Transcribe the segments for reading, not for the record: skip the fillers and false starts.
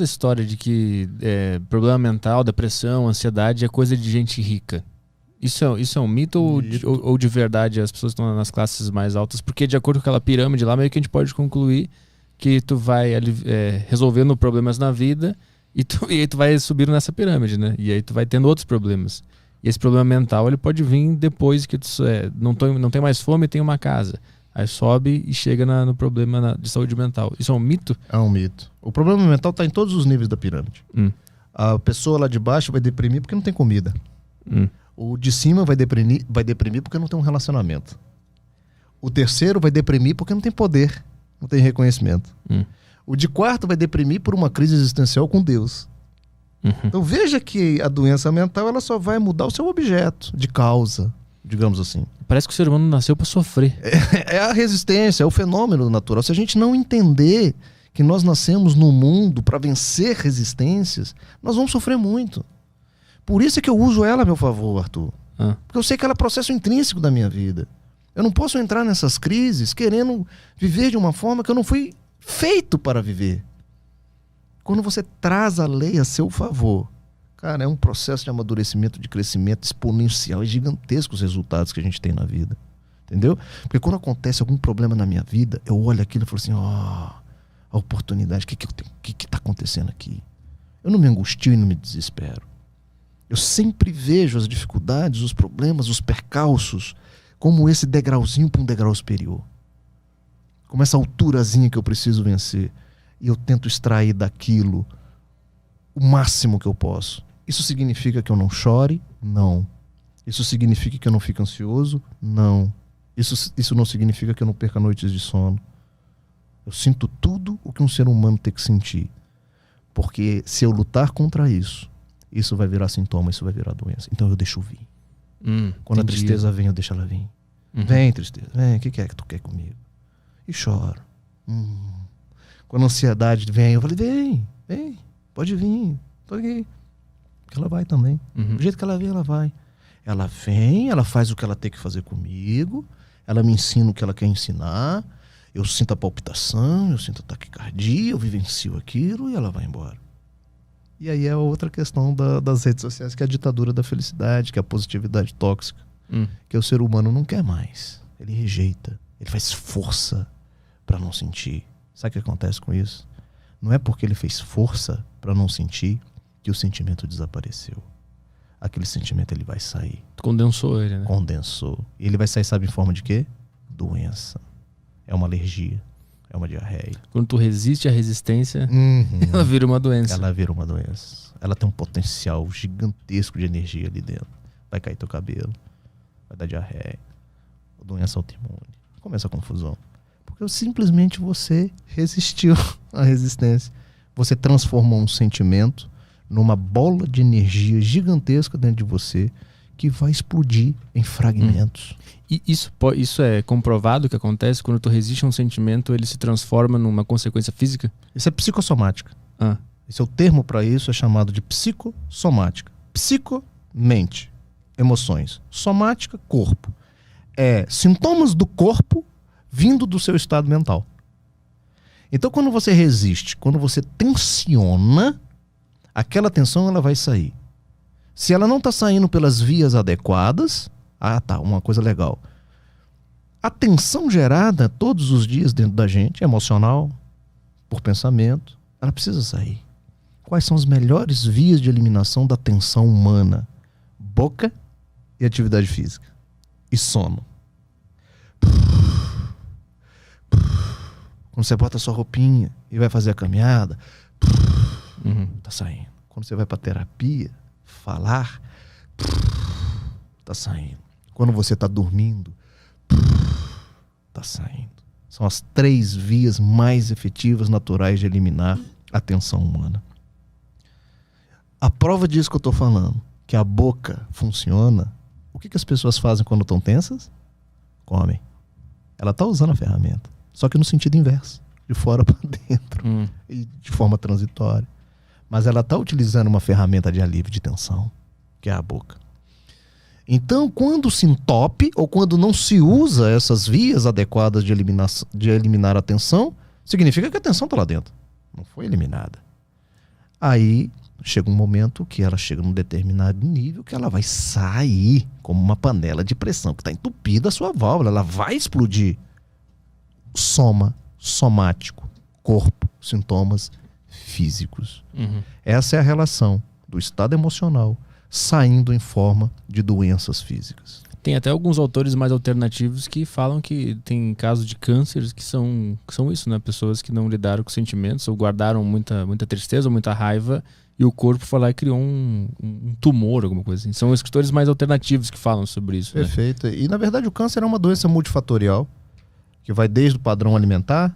da história de que problema mental, depressão, ansiedade é coisa de gente rica. Isso é um mito, ou de verdade as pessoas estão nas classes mais altas? Porque de acordo com aquela pirâmide lá, meio que a gente pode concluir que tu vai resolvendo problemas na vida e aí tu vai subindo nessa pirâmide, né? E aí tu vai tendo outros problemas. E esse problema mental ele pode vir depois que tu não tem mais fome e tem uma casa. Aí sobe e chega no problema de saúde mental. Isso é um mito? É um mito. O problema mental está em todos os níveis da pirâmide. A pessoa lá de baixo vai deprimir porque não tem comida. O de cima vai deprimir porque não tem um relacionamento. O terceiro vai deprimir porque não tem poder, não tem reconhecimento. O de quarto vai deprimir por uma crise existencial com Deus. Então veja que a doença mental ela só vai mudar o seu objeto de causa, digamos assim. Parece que o ser humano nasceu para sofrer. É a resistência, é o fenômeno natural. Se a gente não entender que nós nascemos no mundo para vencer resistências, nós vamos sofrer muito. Por isso é que eu uso ela a meu favor, Arthur. Porque eu sei que ela é processo intrínseco da minha vida. Eu não posso entrar nessas crises querendo viver de uma forma que eu não fui feito para viver. Quando você traz a lei a seu favor, cara, é um processo de amadurecimento, de crescimento exponencial e gigantesco os resultados que a gente tem na vida. Entendeu? Porque quando acontece algum problema na minha vida, eu olho aquilo e falo assim, a oportunidade, o que está acontecendo aqui? Eu não me angustio e não me desespero. Eu sempre vejo as dificuldades, os problemas, os percalços, como esse degrauzinho para um degrau superior. Como essa alturazinha que eu preciso vencer. E eu tento extrair daquilo o máximo que eu posso. Isso significa que eu não chore? Não. Isso significa que eu não fique ansioso? Não. Isso não significa que eu não perca noites de sono. Eu sinto tudo o que um ser humano tem que sentir. Porque se eu lutar contra isso, isso vai virar sintoma, isso vai virar doença. Então eu deixo vir. Quando entendi. A tristeza vem, eu deixo ela vir. Vem, tristeza. Vem, o que é que tu quer comigo? E choro. Quando a ansiedade vem, eu falei, vem, pode vir, tô aqui. Porque ela vai também. Do jeito que ela vem, ela vai. Ela vem, ela faz o que ela tem que fazer comigo, ela me ensina o que ela quer ensinar, eu sinto a palpitação, eu sinto a taquicardia, eu vivencio aquilo e ela vai embora. E aí é outra questão das redes sociais, que é a ditadura da felicidade, que é a positividade tóxica, que o ser humano não quer mais. Ele rejeita, ele faz força para não sentir. Sabe o que acontece com isso? Não é porque ele fez força para não sentir que o sentimento desapareceu. Aquele sentimento ele vai sair. Tu condensou ele, né? Condensou. E ele vai sair, sabe, em forma de quê? Doença. É uma alergia. É uma diarreia. Quando tu resiste à resistência, ela vira uma doença. Ela vira uma doença. Ela tem um potencial gigantesco de energia ali dentro. Vai cair teu cabelo. Vai dar diarreia. Doença autoimune. Começa a confusão. Porque simplesmente você resistiu à resistência. Você transformou um sentimento numa bola de energia gigantesca dentro de você que vai explodir em fragmentos. E isso é comprovado que acontece quando tu resiste a um sentimento, ele se transforma numa consequência física? Isso é psicossomática. Esse é o termo para isso, é chamado de psicossomática. Psico, mente, emoções. Somática, corpo. É sintomas do corpo vindo do seu estado mental. Então, quando você resiste, quando você tensiona, aquela tensão ela vai sair. Se ela não está saindo pelas vias adequadas, uma coisa legal. A tensão gerada todos os dias dentro da gente, emocional, por pensamento, ela precisa sair. Quais são as melhores vias de eliminação da tensão humana? Boca e atividade física. E sono. Quando você bota a sua roupinha e vai fazer a caminhada, tá saindo. Quando você vai pra terapia, falar, tá saindo. Quando você tá dormindo, tá saindo. São as 3 vias mais efetivas, naturais de eliminar a tensão humana. A prova disso que eu tô falando, que a boca funciona, o que as pessoas fazem quando estão tensas? Comem. Ela tá usando a ferramenta. Só que no sentido inverso, de fora para dentro, e de forma transitória. Mas ela está utilizando uma ferramenta de alívio de tensão, que é a boca. Então, quando se entope, ou quando não se usa essas vias adequadas de eliminar a tensão, significa que a tensão está lá dentro. Não foi eliminada. Aí chega um momento que ela chega num determinado nível que ela vai sair como uma panela de pressão, que está entupida a sua válvula, ela vai explodir. Somático, corpo, sintomas físicos. Essa é a relação do estado emocional saindo em forma de doenças físicas. Tem até alguns autores mais alternativos que falam que tem casos de cânceres que são isso, né? Pessoas que não lidaram com sentimentos ou guardaram muita tristeza ou muita raiva e o corpo foi lá e criou um tumor, alguma coisa assim. São escritores mais alternativos que falam sobre isso. Perfeito. Né? E na verdade o câncer é uma doença multifatorial que vai desde o padrão alimentar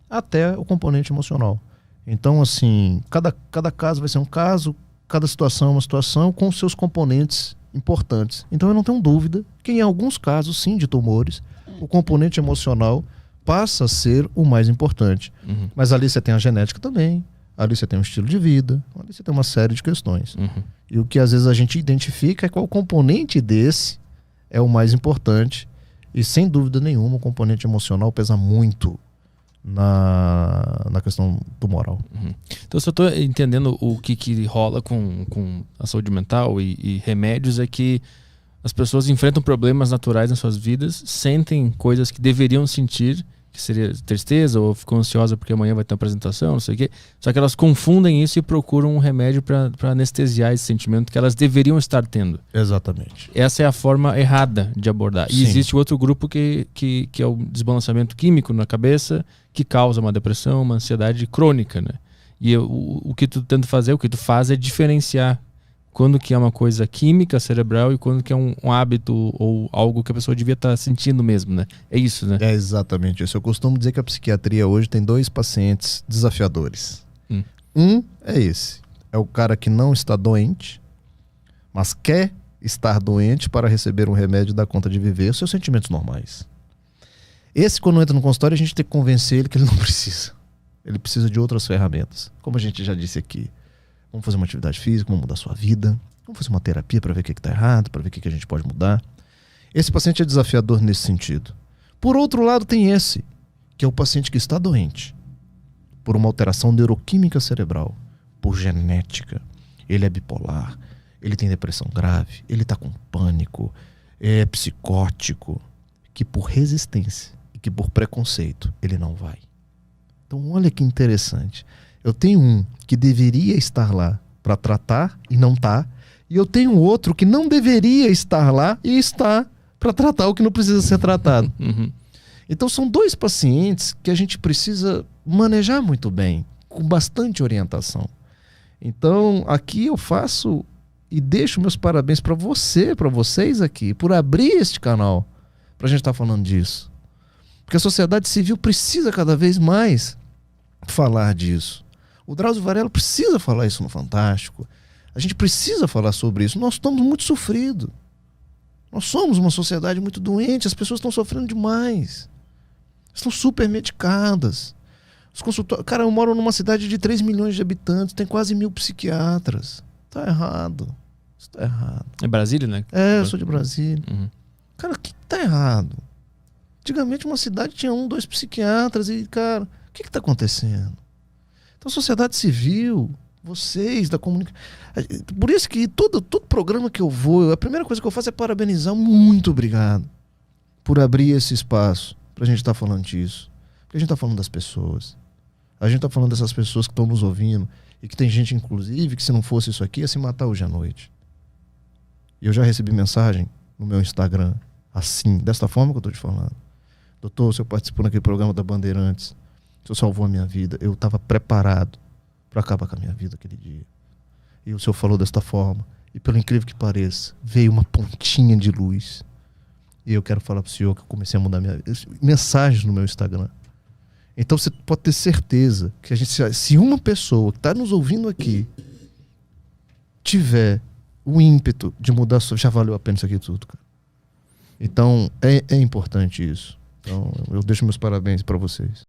até o componente emocional. Então, assim, cada caso vai ser um caso, cada situação é uma situação com seus componentes importantes. Então eu não tenho dúvida que em alguns casos, sim, de tumores, o componente emocional passa a ser o mais importante. Mas ali você tem a genética também, ali você tem um estilo de vida, ali você tem uma série de questões. E o que às vezes a gente identifica é qual componente desse é o mais importante. E sem dúvida nenhuma o componente emocional pesa muito na questão do moral. Então, se eu estou entendendo o que rola com a saúde mental e remédios, é que as pessoas enfrentam problemas naturais nas suas vidas, sentem coisas que deveriam sentir, que seria tristeza, ou ficam ansiosas porque amanhã vai ter uma apresentação, não sei o quê. Só que elas confundem isso e procuram um remédio para anestesiar esse sentimento que elas deveriam estar tendo. Exatamente. Essa é a forma errada de abordar. E existe outro grupo que é o desbalanceamento químico na cabeça, que causa uma depressão, uma ansiedade crônica, né? E o que tu tenta fazer, o que tu faz é diferenciar quando que é uma coisa química cerebral e quando que é um hábito ou algo que a pessoa devia estar sentindo mesmo, né? É isso, né? É exatamente isso. Eu costumo dizer que a psiquiatria hoje tem 2 pacientes desafiadores. Um é esse. É o cara que não está doente, mas quer estar doente para receber um remédio e dar conta de viver os seus sentimentos normais. Esse, quando entra no consultório, a gente tem que convencer ele que ele não precisa. Ele precisa de outras ferramentas. Como a gente já disse aqui, vamos fazer uma atividade física, vamos mudar a sua vida, vamos fazer uma terapia para ver o que está errado, para ver o que a gente pode mudar. Esse paciente é desafiador nesse sentido. Por outro lado, tem esse, que é o paciente que está doente por uma alteração neuroquímica cerebral, por genética. Ele é bipolar, ele tem depressão grave, ele está com pânico, é psicótico, que por resistência e que por preconceito ele não vai. Então olha que interessante. Eu tenho um que deveria estar lá para tratar e não está, e eu tenho outro que não deveria estar lá e está para tratar o que não precisa ser tratado. Então são 2 pacientes que a gente precisa manejar muito bem, com bastante orientação. Então aqui eu faço e deixo meus parabéns para vocês aqui, por abrir este canal para a gente estar falando disso. Porque a sociedade civil precisa cada vez mais falar disso. O Drauzio Varela precisa falar isso no Fantástico. A gente precisa falar sobre isso. Nós estamos muito sofridos. Nós somos uma sociedade muito doente. As pessoas estão sofrendo demais. Estão super medicadas. Os consultórios... Cara, eu moro numa cidade de 3 milhões de habitantes. Tem quase 1000 psiquiatras. Tá errado. Isso tá errado. É Brasília, né? Eu sou de Brasília. Cara, o que tá errado? Antigamente uma cidade tinha 1, 2 psiquiatras e, cara, o que tá acontecendo? Então a sociedade civil, vocês da comunicação... Por isso que todo programa que eu vou, a primeira coisa que eu faço é parabenizar. Muito obrigado por abrir esse espaço pra gente estar falando disso. Porque a gente tá falando das pessoas. A gente tá falando dessas pessoas que estão nos ouvindo e que tem gente, inclusive, que se não fosse isso aqui ia se matar hoje à noite. E eu já recebi mensagem no meu Instagram assim, desta forma que eu tô te falando. Doutor, o senhor participou naquele programa da Bandeirantes, o senhor salvou a minha vida, eu estava preparado para acabar com a minha vida aquele dia. E o senhor falou desta forma, e pelo incrível que pareça, veio uma pontinha de luz. E eu quero falar para o senhor que eu comecei a mudar minha vida. Mensagens no meu Instagram. Então você pode ter certeza que se uma pessoa que está nos ouvindo aqui tiver o ímpeto de mudar a sua, já valeu a pena isso aqui tudo, cara. Então é importante isso. Então eu deixo meus parabéns para vocês.